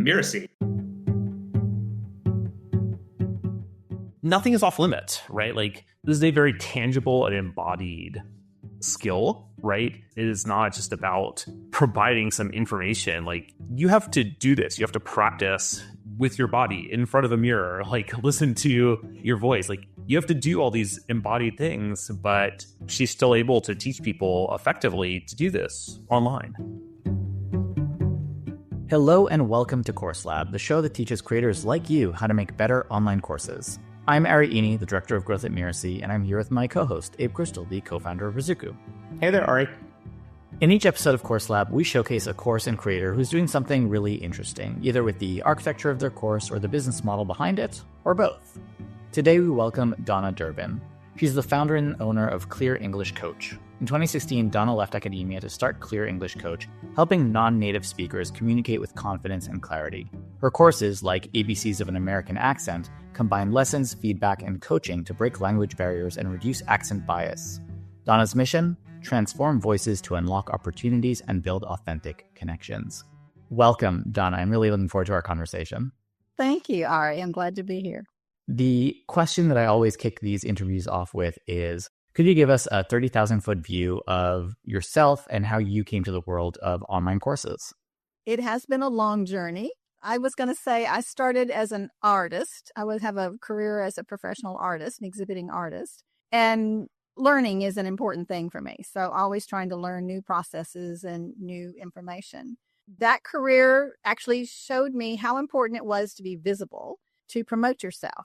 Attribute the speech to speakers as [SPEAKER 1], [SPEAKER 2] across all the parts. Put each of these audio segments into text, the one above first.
[SPEAKER 1] Mirasee.
[SPEAKER 2] Nothing is off limits, right? Like, this is a very tangible and embodied skill, right? It is not just about providing some information. Like, you have to do this. You have to practice with your body in front of a mirror, like listen to your voice. Like, you have to do all these embodied things, but she's still able to teach people effectively to do this online.
[SPEAKER 3] Hello and welcome to Course Lab, the show that teaches creators like you how to make better online courses. I'm Ari Eni, the Director of Growth at Mirasee, and I'm here with my co-host, Abe Crystal, the co-founder of Rizuku.
[SPEAKER 2] Hey there, Ari.
[SPEAKER 3] In each episode of Course Lab, we showcase a course and creator who's doing something really interesting, either with the architecture of their course or the business model behind it, or both. Today we welcome Donna Durbin. She's the founder and owner of Clear English Coach. In 2016, Donna left academia to start Clear English Coach, helping non-native speakers communicate with confidence and clarity. Her courses, like ABCs of an American Accent, combine lessons, feedback, and coaching to break language barriers and reduce accent bias. Donna's mission? Transform voices to unlock opportunities and build authentic connections. Welcome, Donna. I'm really looking forward to our conversation.
[SPEAKER 4] Thank you, Ari. I'm glad to be here.
[SPEAKER 3] The question that I always kick these interviews off with is, could you give us a 30,000-foot view of yourself and how you came to the world of online courses?
[SPEAKER 4] It has been a long journey. I was going to say I started as an artist. I would have a career as a professional artist, an exhibiting artist. And learning is an important thing for me. So always trying to learn new processes and new information. That career actually showed me how important it was to be visible, to promote yourself.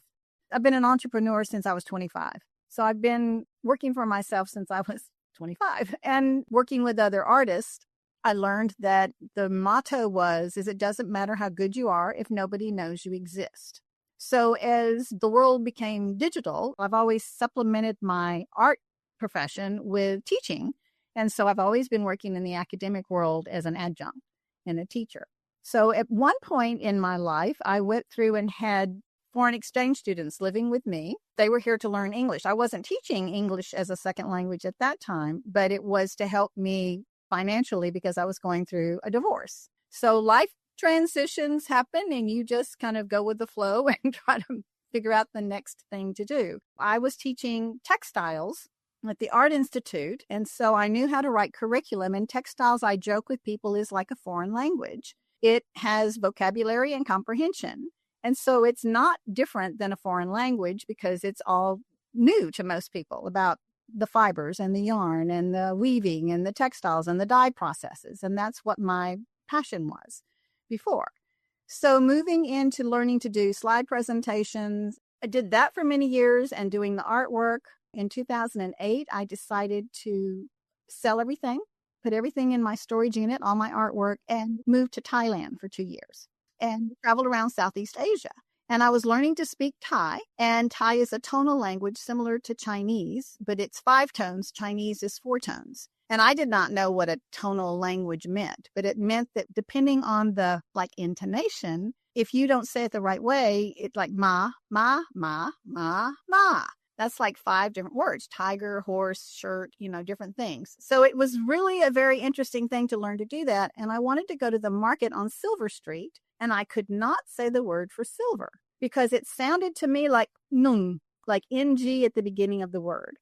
[SPEAKER 4] I've been an entrepreneur since I was 25. So I've been working for myself since I was 25 and working with other artists. I learned that the motto is it doesn't matter how good you are if nobody knows you exist. So as the world became digital, I've always supplemented my art profession with teaching. And so I've always been working in the academic world as an adjunct and a teacher. So at one point in my life, I went through and had foreign exchange students living with me. They were here to learn English. I wasn't teaching English as a second language at that time, but it was to help me financially because I was going through a divorce. So life transitions happen and you just kind of go with the flow and try to figure out the next thing to do. I was teaching textiles at the Art Institute, and so I knew how to write curriculum. And textiles, I joke with people, is like a foreign language. It has vocabulary and comprehension. And so it's not different than a foreign language because it's all new to most people about the fibers and the yarn and the weaving and the textiles and the dye processes. And that's what my passion was before. So moving into learning to do slide presentations, I did that for many years and doing the artwork. In 2008, I decided to sell everything, put everything in my storage unit, all my artwork, and moved to Thailand for 2 years and traveled around Southeast Asia. And I was learning to speak Thai, and Thai is a tonal language similar to Chinese, but it's 5 tones. Chinese is 4 tones. And I did not know what a tonal language meant, but it meant that depending on the intonation, if you don't say it the right way, it's like ma, ma, ma, ma, ma. That's like 5 different words: tiger, horse, shirt, different things. So it was really a very interesting thing to learn to do that. And I wanted to go to the market on Silver Street, and I could not say the word for silver because it sounded to me like nung, like ng at the beginning of the word.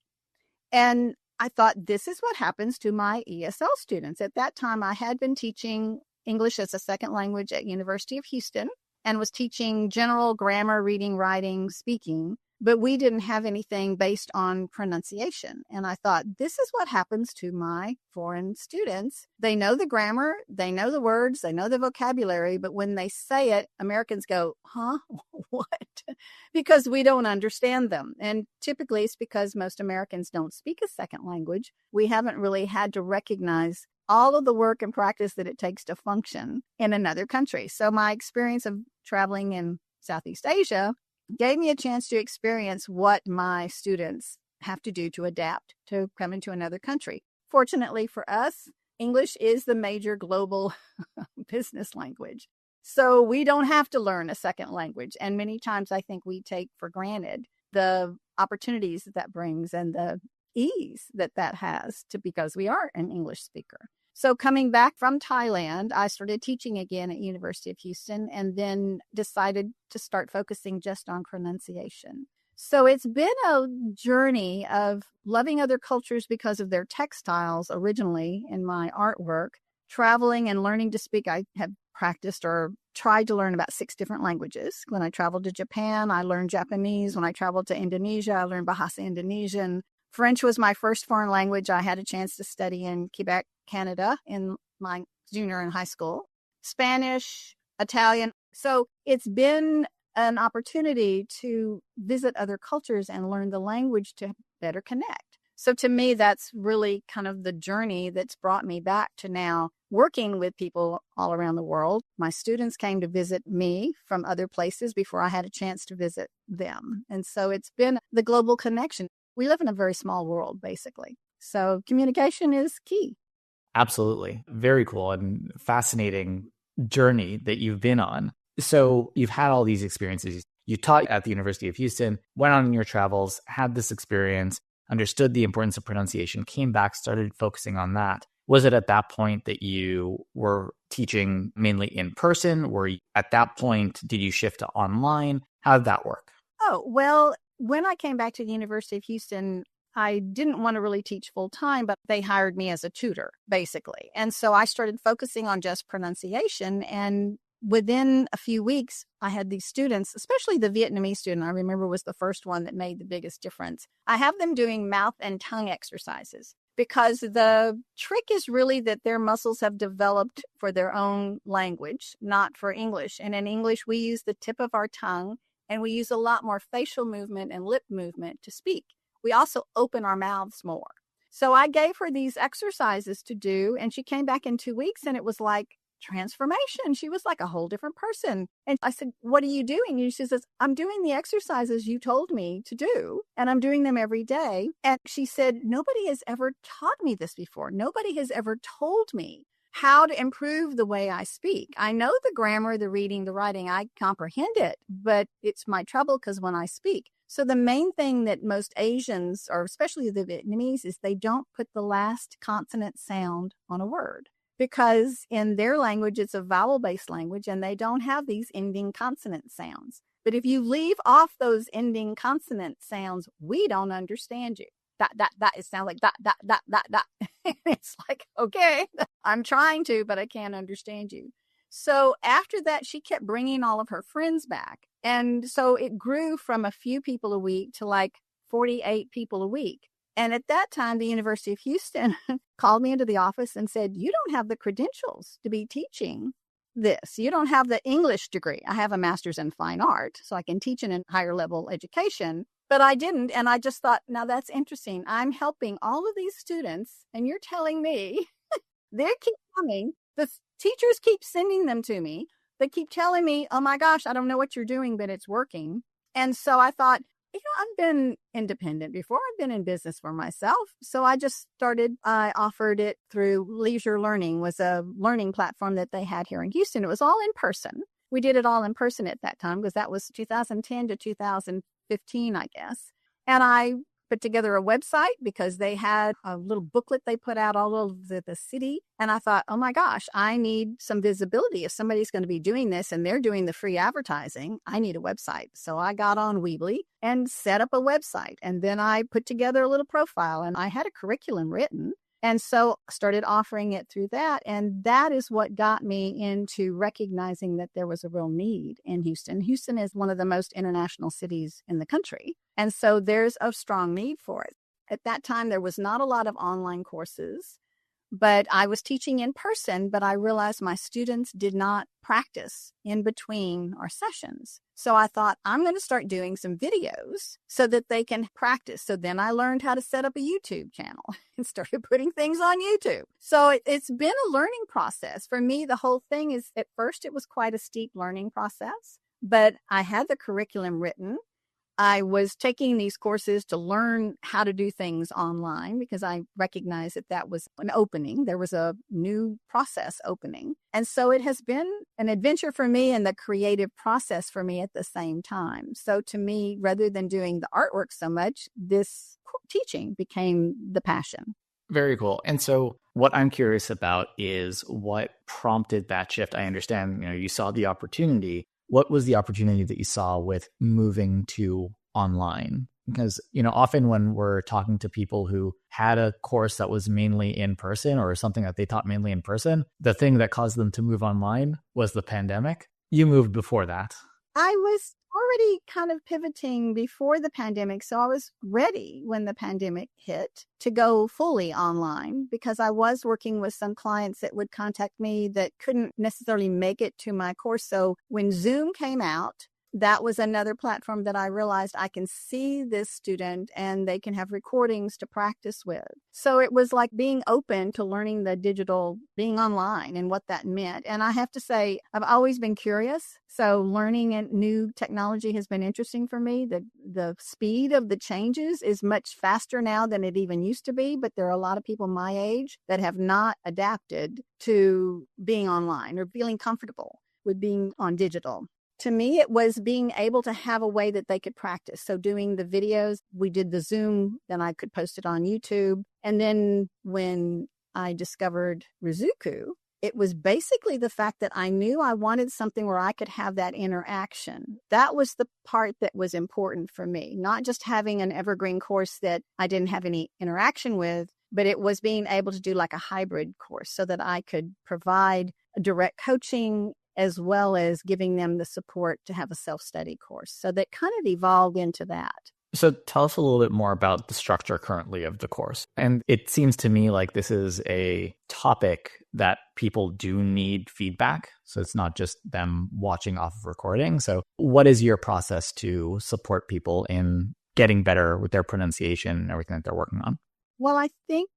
[SPEAKER 4] And I thought, this is what happens to my ESL students. At that time, I had been teaching English as a second language at University of Houston and was teaching general grammar, reading, writing, speaking. But we didn't have anything based on pronunciation. And I thought, this is what happens to my foreign students. They know the grammar, they know the words, they know the vocabulary, but when they say it, Americans go, huh? What? Because we don't understand them. And typically it's because most Americans don't speak a second language. We haven't really had to recognize all of the work and practice that it takes to function in another country. So my experience of traveling in Southeast Asia gave me a chance to experience what my students have to do to adapt to come into another country. Fortunately for us, English is the major global business language. So we don't have to learn a second language. And many times I think we take for granted the opportunities that brings and the ease that has because we are an English speaker. So coming back from Thailand, I started teaching again at University of Houston and then decided to start focusing just on pronunciation. So it's been a journey of loving other cultures because of their textiles originally in my artwork, traveling and learning to speak. I have practiced or tried to learn about 6 different languages. When I traveled to Japan, I learned Japanese. When I traveled to Indonesia, I learned Bahasa Indonesian. French was my first foreign language I had a chance to study in Quebec, Canada, in my junior and high school. Spanish, Italian. So it's been an opportunity to visit other cultures and learn the language to better connect. So to me, that's really kind of the journey that's brought me back to now working with people all around the world. My students came to visit me from other places before I had a chance to visit them. And so it's been the global connection. We live in a very small world, basically. So communication is key.
[SPEAKER 3] Absolutely. Very cool and fascinating journey that you've been on. So you've had all these experiences. You taught at the University of Houston, went on your travels, had this experience, understood the importance of pronunciation, came back, started focusing on that. Was it at that point that you were teaching mainly in person? At that point, did you shift to online? How did that work?
[SPEAKER 4] Oh, well, when I came back to the University of Houston, I didn't want to really teach full time, but they hired me as a tutor, basically. And so I started focusing on just pronunciation. And within a few weeks, I had these students, especially the Vietnamese student, I remember was the first one that made the biggest difference. I have them doing mouth and tongue exercises because the trick is really that their muscles have developed for their own language, not for English. And in English, we use the tip of our tongue and we use a lot more facial movement and lip movement to speak. We also open our mouths more. So I gave her these exercises to do, and she came back in 2 weeks, and it was like transformation. She was like a whole different person. And I said, "What are you doing?" And she says, "I'm doing the exercises you told me to do, and I'm doing them every day." And she said, "Nobody has ever taught me this before. Nobody has ever told me how to improve the way I speak. I know the grammar, the reading, the writing, I comprehend it, but it's my trouble because when I speak." So the main thing that most Asians, or especially the Vietnamese, is they don't put the last consonant sound on a word because in their language, it's a vowel-based language and they don't have these ending consonant sounds. But if you leave off those ending consonant sounds, we don't understand you. It sounds like that. It's like, okay, I'm trying to, but I can't understand you. So after that, she kept bringing all of her friends back. And so it grew from a few people a week to like 48 people a week. And at that time, the University of Houston called me into the office and said, "You don't have the credentials to be teaching this. You don't have the English degree. I have a master's in fine art, so I can teach in a higher level education. But I didn't." And I just thought, now that's interesting. I'm helping all of these students, and you're telling me they keep coming. The teachers keep sending them to me. They keep telling me, "Oh my gosh, I don't know what you're doing, but it's working." And so I thought, I've been independent before. I've been in business for myself. So I offered it through Leisure Learning, was a learning platform that they had here in Houston. It was all in person. We did it all in person at that time because that was 2010 to 2015, I guess. And I put together a website because they had a little booklet they put out all over the city. And I thought, oh my gosh, I need some visibility. If somebody's going to be doing this and they're doing the free advertising, I need a website. So I got on Weebly and set up a website. And then I put together a little profile and I had a curriculum written. And so I started offering it through that. And that is what got me into recognizing that there was a real need in Houston. Houston is one of the most international cities in the country. And so there's a strong need for it. At that time, there was not a lot of online courses, but I was teaching in person, but I realized my students did not practice in between our sessions. So I thought, I'm going to start doing some videos so that they can practice. So then I learned how to set up a YouTube channel and started putting things on YouTube. So it's been a learning process. For me, the whole thing is, at first, it was quite a steep learning process, but I had the curriculum written. I was taking these courses to learn how to do things online because I recognized that was an opening. There was a new process opening. And so it has been an adventure for me and the creative process for me at the same time. So to me, rather than doing the artwork so much, this teaching became the passion.
[SPEAKER 3] Very cool. And so what I'm curious about is what prompted that shift. I understand, you saw the opportunity. What was the opportunity that you saw with moving to online? Because, often when we're talking to people who had a course that was mainly in person or something that they taught mainly in person, the thing that caused them to move online was the pandemic. You moved before that.
[SPEAKER 4] I was already kind of pivoting before the pandemic. So I was ready when the pandemic hit to go fully online because I was working with some clients that would contact me that couldn't necessarily make it to my course. So when Zoom came out, that was another platform that I realized I can see this student and they can have recordings to practice with. So it was like being open to learning the digital, being online and what that meant. And I have to say, I've always been curious. So learning new technology has been interesting for me. The speed of the changes is much faster now than it even used to be. But there are a lot of people my age that have not adapted to being online or feeling comfortable with being on digital. To me, it was being able to have a way that they could practice. So doing the videos, we did the Zoom, then I could post it on YouTube. And then when I discovered Rizuku, it was basically the fact that I knew I wanted something where I could have that interaction. That was the part that was important for me, not just having an evergreen course that I didn't have any interaction with, but it was being able to do like a hybrid course so that I could provide direct coaching as well as giving them the support to have a self-study course. So that kind of evolved into that.
[SPEAKER 3] So tell us a little bit more about the structure currently of the course. And it seems to me like this is a topic that people do need feedback. So it's not just them watching off of recording. So what is your process to support people in getting better with their pronunciation and everything that they're working on?
[SPEAKER 4] Well, I think,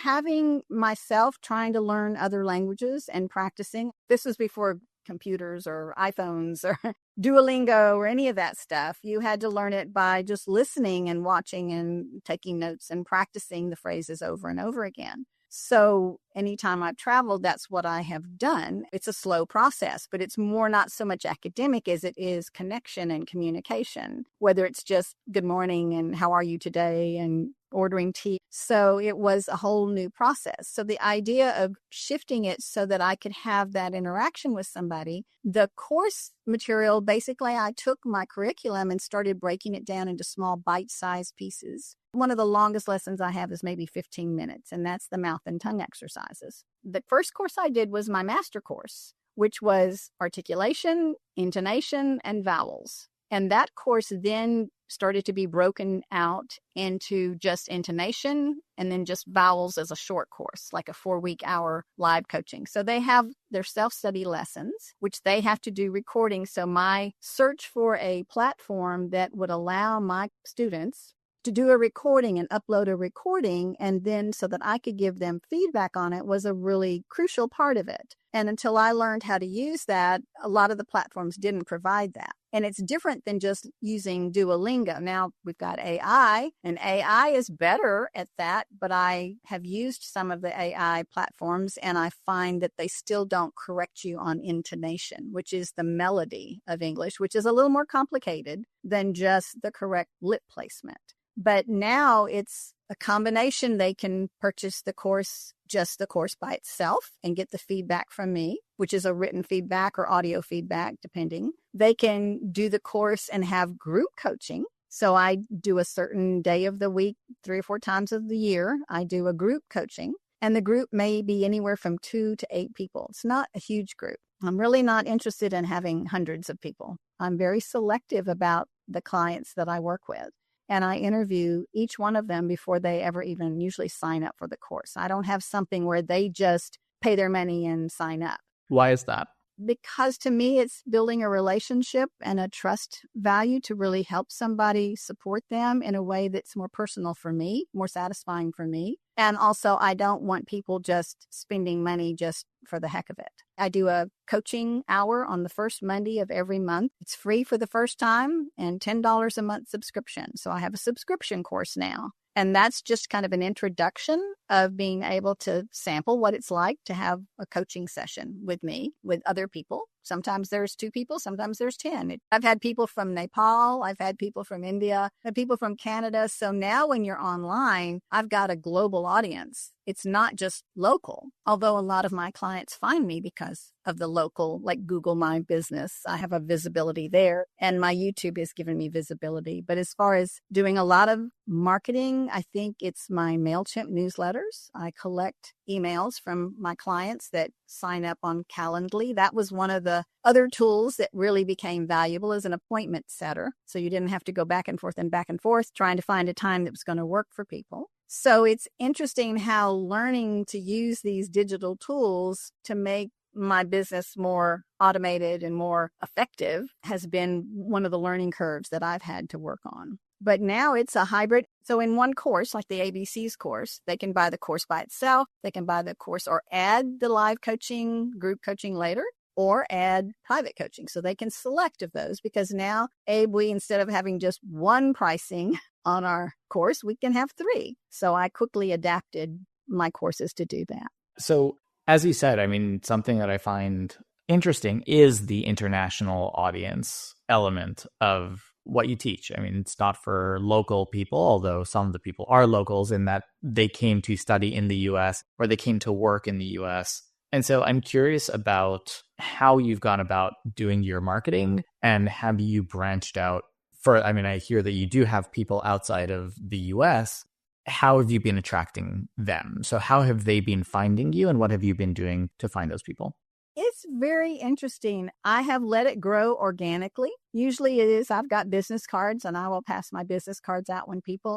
[SPEAKER 4] having myself trying to learn other languages and practicing, this was before computers or iPhones or Duolingo or any of that stuff. You had to learn it by just listening and watching and taking notes and practicing the phrases over and over again. So anytime I've traveled, that's what I have done. It's a slow process, but it's more not so much academic as it is connection and communication, whether it's just good morning and how are you today and ordering tea. So it was a whole new process. So the idea of shifting it so that I could have that interaction with somebody, the course material, basically I took my curriculum and started breaking it down into small bite-sized pieces. One of the longest lessons I have is maybe 15 minutes, and that's the mouth and tongue exercises. The first course I did was my master course, which was articulation, intonation, and vowels. And that course then started to be broken out into just intonation and then just vowels as a short course, like a 4-week hour live coaching. So they have their self-study lessons, which they have to do recording. So my search for a platform that would allow my students to do a recording and upload a recording, and then so that I could give them feedback on it was a really crucial part of it. And until I learned how to use that, a lot of the platforms didn't provide that. And it's different than just using Duolingo. Now we've got AI, and AI is better at that, but I have used some of the AI platforms, and I find that they still don't correct you on intonation, which is the melody of English, which is a little more complicated than just the correct lip placement. But now it's a combination. They can purchase the course, just the course by itself, and get the feedback from me, which is a written feedback or audio feedback, depending. They can do the course and have group coaching. So I do a certain day of the week, 3 or 4 times of the year, I do a group coaching. And the group may be anywhere from 2 to 8 people. It's not a huge group. I'm really not interested in having hundreds of people. I'm very selective about the clients that I work with. And I interview each one of them before they ever even usually sign up for the course. I don't have something where they just pay their money and sign up.
[SPEAKER 3] Why is that?
[SPEAKER 4] Because to me, it's building a relationship and a trust value to really help somebody support them in a way that's more personal for me, more satisfying for me. And also, I don't want people just spending money just for the heck of it. I do a coaching hour on the first Monday of every month. It's free for the first time and $10 a month subscription. So I have a subscription course now. And that's just kind of an introduction of being able to sample what it's like to have a coaching session with me, with other people. Sometimes there's 2 people, sometimes there's 10. I've had people from Nepal, I've had people from India, I've had people from Canada. So now when you're online, I've got a global audience. it's not just local, although a lot of my clients find me because of the local, like Google My Business. I have a visibility there, and my YouTube has given me visibility. But as far as doing a lot of marketing, I think it's my MailChimp newsletters. I collect emails from my clients that sign up on Calendly. That was one of the other tools that really became valuable as an appointment setter. So you didn't have to go back and forth trying to find a time that was going to work for people. So it's interesting how learning to use these digital tools to make my business more automated and more effective has been one of the learning curves that I've had to work on. But now it's a hybrid. So in one course, like the ABCs course, they can buy the course by itself. They can buy the course or add the live coaching, group coaching later, or add private coaching. So they can select of those, because now, we, instead of having just one pricing on our course, we can have 3. So I quickly adapted my courses to do that.
[SPEAKER 3] So as you said, I mean, something that I find interesting is the international audience element of what you teach. I mean, it's not for local people, although some of the people are locals in that they came to study in the US or they came to work in the US. And so I'm curious about how you've gone about doing your marketing, and have you branched out I hear that you do have people outside of the US. How have you been attracting them? So how have they been finding you, and what have you been doing to find those people?
[SPEAKER 4] It's very interesting. I have let it grow organically. Usually it is, I've got business cards and I will pass my business cards out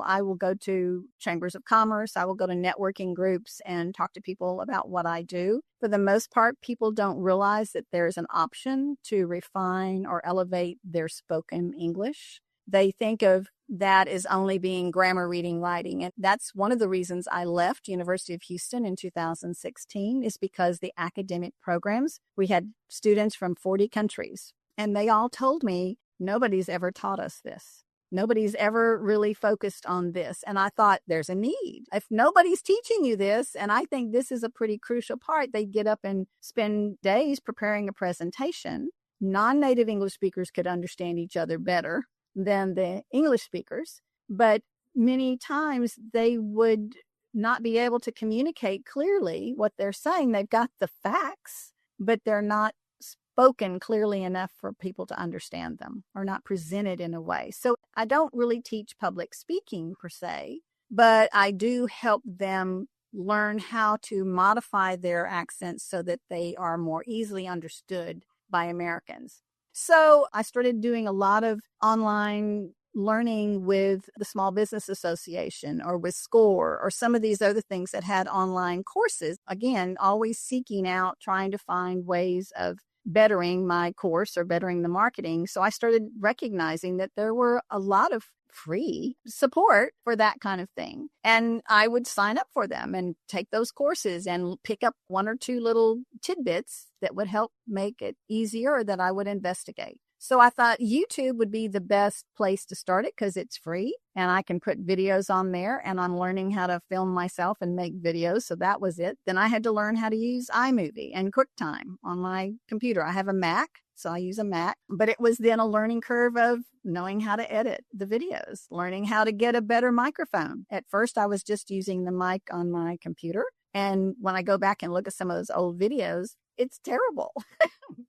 [SPEAKER 4] I will go to chambers of commerce. I will go to networking groups and talk to people about what I do. For the most part, people don't realize that there's an option to refine or elevate their spoken English. They think of that as only being grammar, reading, writing. And that's one of the reasons I left University of Houston in 2016, is because the academic programs, we had students from 40 countries, and they all told me, nobody's ever taught us this. Nobody's ever really focused on this. And I thought, there's a need. If nobody's teaching you this, and I think this is a pretty crucial part, they get up and spend days preparing a presentation. Non-native English speakers could understand each other better than the English speakers, but many times they would not be able to communicate clearly what they're saying. They've got the facts, but they're not spoken clearly enough for people to understand them, or not presented in a way. So I don't really teach public speaking per se, but I do help them learn how to modify their accents so that they are more easily understood by Americans. So I started doing a lot of online learning with the Small Business Association or with SCORE or some of these other things that had online courses. Again, always seeking out, trying to find ways of bettering my course or bettering the marketing. So I started recognizing that there were a lot of free support for that kind of thing. And I would sign up for them and take those courses and pick up 1 or 2 little tidbits that would help make it easier, or that I would investigate. So I thought YouTube would be the best place to start it because it's free and I can put videos on there, and I'm learning how to film myself and make videos. So that was it. Then I had to learn how to use iMovie and QuickTime on my computer. I have a Mac, so I use a Mac, but it was then a learning curve of knowing how to edit the videos, learning how to get a better microphone. At first, I was just using the mic on my computer. And when I go back and look at some of those old videos, it's terrible.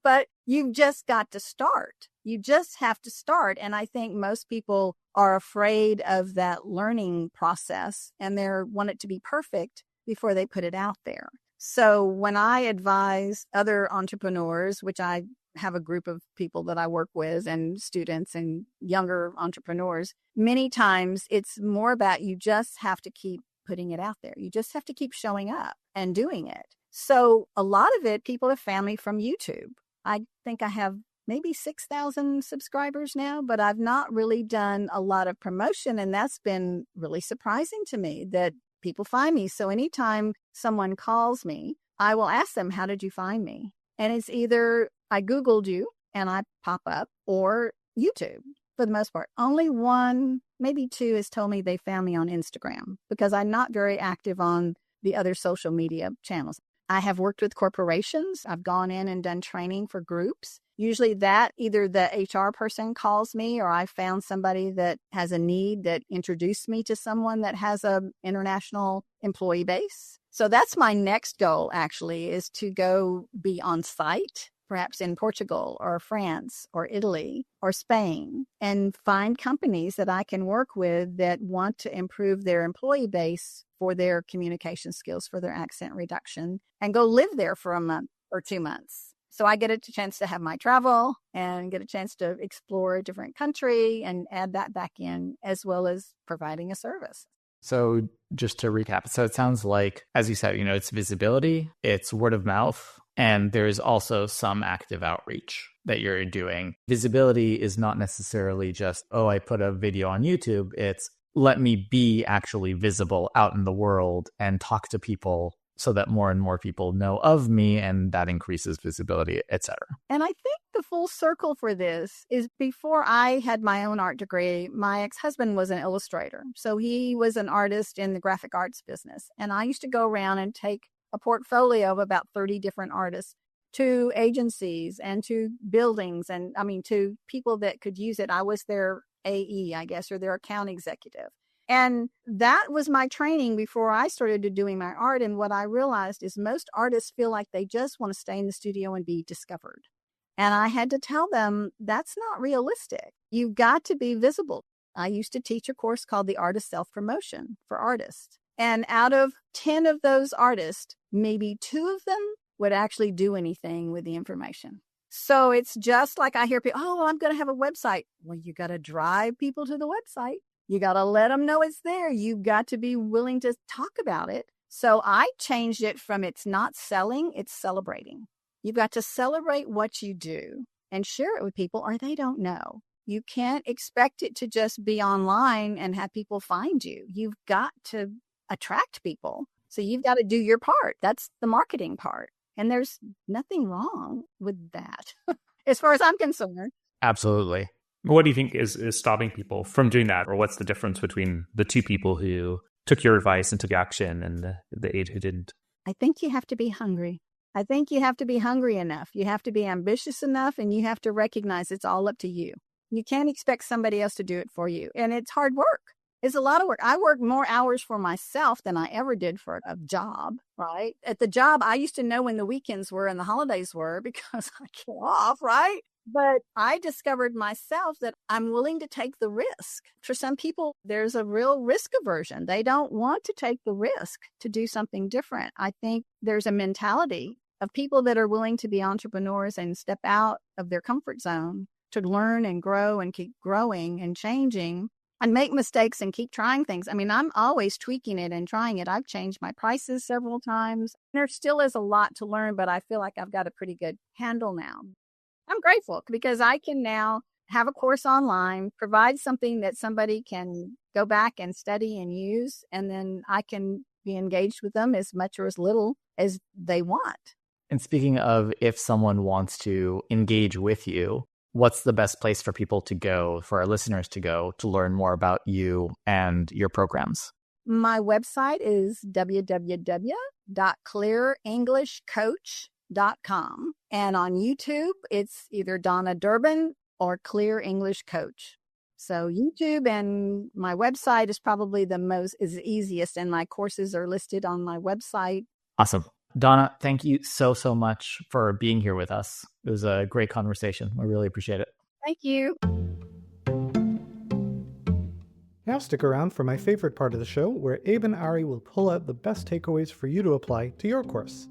[SPEAKER 4] But you've just got to start. You just have to start. And I think most people are afraid of that learning process, and they want it to be perfect before they put it out there. So when I advise other entrepreneurs, which I have a group of people that I work with and students and younger entrepreneurs, many times it's more about you just have to keep putting it out there. You just have to keep showing up and doing it. So a lot of it, people have found me from YouTube. I think I have maybe 6,000 subscribers now, but I've not really done a lot of promotion. And that's been really surprising to me that people find me. So anytime someone calls me, I will ask them, how did you find me? And it's either I Googled you and I pop up, or YouTube for the most part. Only 1, maybe 2 has told me they found me on Instagram, because I'm not very active on the other social media channels. I have worked with corporations. I've gone in and done training for groups. Usually that either the HR person calls me, or I found somebody that has a need that introduced me to someone that has an international employee base. So that's my next goal, actually, is to go be on site, perhaps in Portugal or France or Italy or Spain, and find companies that I can work with that want to improve their employee base for their communication skills, for their accent reduction, and go live there for a month or 2 months. So I get a chance to have my travel and get a chance to explore a different country and add that back in, as well as providing a service.
[SPEAKER 3] So just to recap, so it sounds like, as you said, it's visibility, it's word of mouth, and there's also some active outreach that you're doing. Visibility is not necessarily just, oh, I put a video on YouTube. It's let me be actually visible out in the world and talk to people so that more and more people know of me, and that increases visibility, etc.
[SPEAKER 4] And I think the full circle for this is before I had my own art degree, my ex-husband was an illustrator. So he was an artist in the graphic arts business. And I used to go around and take a portfolio of about 30 different artists to agencies and to buildings and to people that could use it. I was their AE, I guess, or their account executive. And that was my training before I started doing my art. And what I realized is most artists feel like they just want to stay in the studio and be discovered. And I had to tell them that's not realistic. You've got to be visible. I used to teach a course called the Art of Self-Promotion for artists. And out of 10 of those artists, maybe 2 of them would actually do anything with the information. So it's just like I hear people, oh, well, I'm going to have a website. Well, you got to drive people to the website. You got to let them know it's there. You've got to be willing to talk about it. So I changed it from it's not selling, it's celebrating. You've got to celebrate what you do and share it with people, or they don't know. You can't expect it to just be online and have people find you. You've got to attract people. So you've got to do your part. That's the marketing part. And there's nothing wrong with that, as far as I'm concerned.
[SPEAKER 3] Absolutely.
[SPEAKER 2] What do you think is stopping people from doing that? Or what's the difference between the 2 people who took your advice and took action and the 8 who didn't?
[SPEAKER 4] I think you have to be hungry. I think you have to be hungry enough. You have to be ambitious enough, and you have to recognize it's all up to you. You can't expect somebody else to do it for you. And it's hard work. It's a lot of work. I work more hours for myself than I ever did for a job, right? At the job, I used to know when the weekends were and the holidays were because I get off, right? But I discovered myself that I'm willing to take the risk. For some people, there's a real risk aversion. They don't want to take the risk to do something different. I think there's a mentality of people that are willing to be entrepreneurs and step out of their comfort zone to learn and grow and keep growing and changing and make mistakes and keep trying things. I'm always tweaking it and trying it. I've changed my prices several times. There still is a lot to learn, but I feel like I've got a pretty good handle now. I'm grateful because I can now have a course online, provide something that somebody can go back and study and use, and then I can be engaged with them as much or as little as they want.
[SPEAKER 3] And speaking of, if someone wants to engage with you, what's the best place for people to go, for our listeners to go, to learn more about you and your programs?
[SPEAKER 4] My website is www.clearenglishcoach.com. And on YouTube, it's either Donna Durbin or Clear English Coach. So YouTube and my website is probably is the easiest, and my courses are listed on my website.
[SPEAKER 3] Awesome. Donna, thank you so much for being here with us. It was a great conversation. I really appreciate it.
[SPEAKER 4] Thank you.
[SPEAKER 1] Now stick around for my favorite part of the show, where Abe and Ari will pull out the best takeaways for you to apply to your course.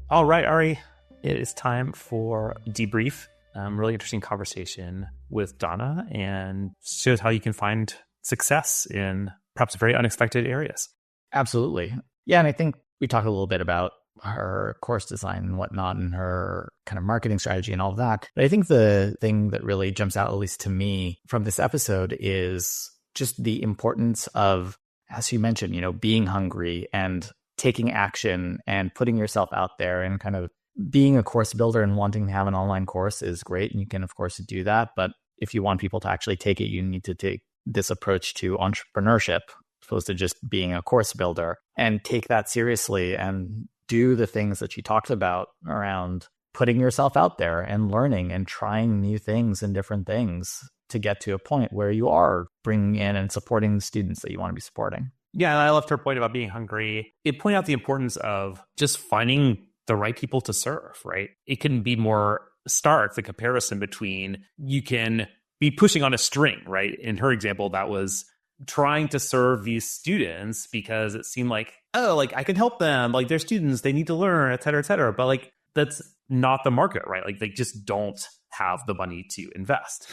[SPEAKER 2] All right, Ari, it is time for debrief. Really interesting conversation with Donna, and shows how you can find success in perhaps very unexpected areas.
[SPEAKER 3] Absolutely. Yeah, and I think we talked a little bit about her course design and whatnot and her kind of marketing strategy and all of that. But I think the thing that really jumps out, at least to me, from this episode is just the importance of, as you mentioned, being hungry and taking action and putting yourself out there, and kind of being a course builder and wanting to have an online course is great. And you can, of course, do that. But if you want people to actually take it, you need to take this approach to entrepreneurship, opposed to just being a course builder, and take that seriously and do the things that she talked about around putting yourself out there and learning and trying new things and different things to get to a point where you are bringing in and supporting the students that you want to be supporting.
[SPEAKER 2] Yeah, and I loved her point about being hungry. It pointed out the importance of just finding the right people to serve, right? It can be more stark, the comparison between you can be pushing on a string, right? In her example, that was trying to serve these students because it seemed like, oh, like I can help them, like they're students, they need to learn, et cetera, et cetera. But like, that's not the market, right? Like they just don't have the money to invest.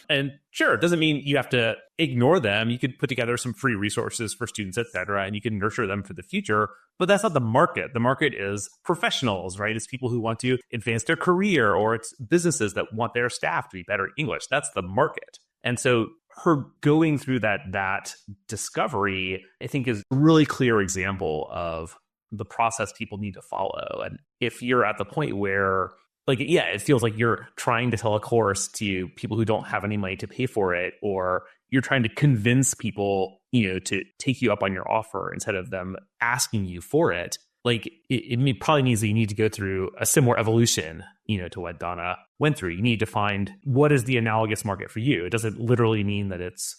[SPEAKER 2] And sure, it doesn't mean you have to ignore them. You could put together some free resources for students, et cetera, and you can nurture them for the future. But that's not the market. The market is professionals, right? It's people who want to advance their career, or it's businesses that want their staff to be better at English. That's the market. And so her going through that discovery, I think, is a really clear example of the process people need to follow. And if you're at the point where, like, yeah, it feels like you're trying to sell a course to people who don't have any money to pay for it, or you're trying to convince people, to take you up on your offer instead of them asking you for it, like it probably means that you need to go through a similar evolution, to what Donna went through. You need to find what is the analogous market for you. It doesn't literally mean that it's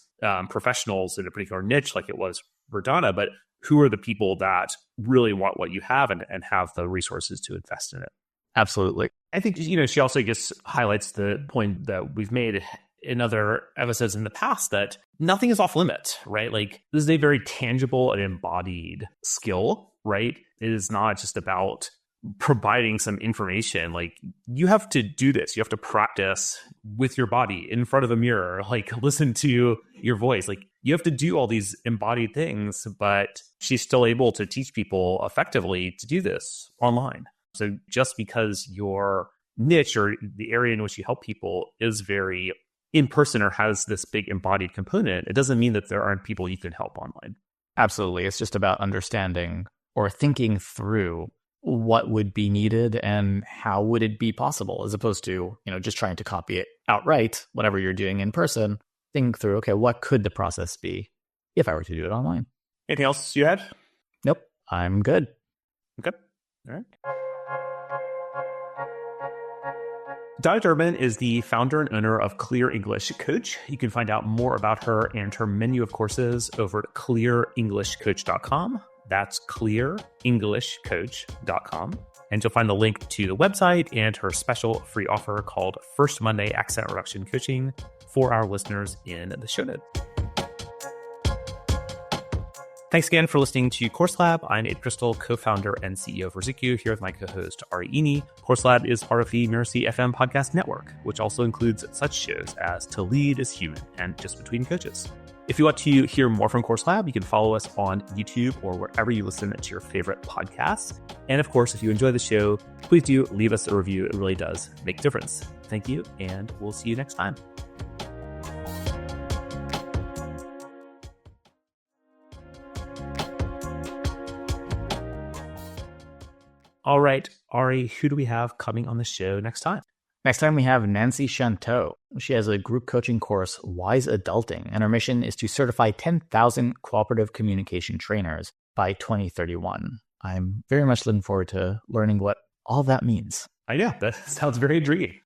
[SPEAKER 2] professionals in a particular niche like it was for Donna, but who are the people that really want what you have and have the resources to invest in it?
[SPEAKER 3] Absolutely.
[SPEAKER 2] I think, she also just highlights the point that we've made in other episodes in the past that nothing is off limit, right? Like this is a very tangible and embodied skill, right? It is not just about providing some information. Like you have to do this. You have to practice with your body in front of a mirror, like listen to your voice. Like you have to do all these embodied things, but she's still able to teach people effectively to do this online. So just because your niche or the area in which you help people is very in person or has this big embodied component, it doesn't mean that there aren't people you can help online.
[SPEAKER 3] Absolutely. It's just about understanding or thinking through what would be needed and how would it be possible, as opposed to, just trying to copy it outright, whatever you're doing in person. Think through, okay, what could the process be if I were to do it online?
[SPEAKER 2] Anything else you had?
[SPEAKER 3] Nope. I'm good.
[SPEAKER 2] Okay. All right. Donna Durbin is the founder and owner of Clear English Coach. You can find out more about her and her menu of courses over at clearenglishcoach.com. That's clearenglishcoach.com. And you'll find the link to the website and her special free offer called First Monday Accent Reduction Coaching for our listeners in the show notes. Thanks again for listening to Course Lab. I'm Abe Crystal, co-founder and CEO of Rosario, here with my co-host Ari Eni. Course Lab is part of the Mirasee FM podcast network, which also includes such shows as To Lead is Human and Just Between Coaches. If you want to hear more from Course Lab, you can follow us on YouTube or wherever you listen to your favorite podcasts. And of course, if you enjoy the show, please do leave us a review. It really does make a difference. Thank you, and we'll see you next time. All right, Ari, who do we have coming on the show next time?
[SPEAKER 3] Next time we have Nancy Chanteau. She has a group coaching course, Wise Adulting, and her mission is to certify 10,000 cooperative communication trainers by 2031. I'm very much looking forward to learning what all that means.
[SPEAKER 2] I know, that sounds very intriguing.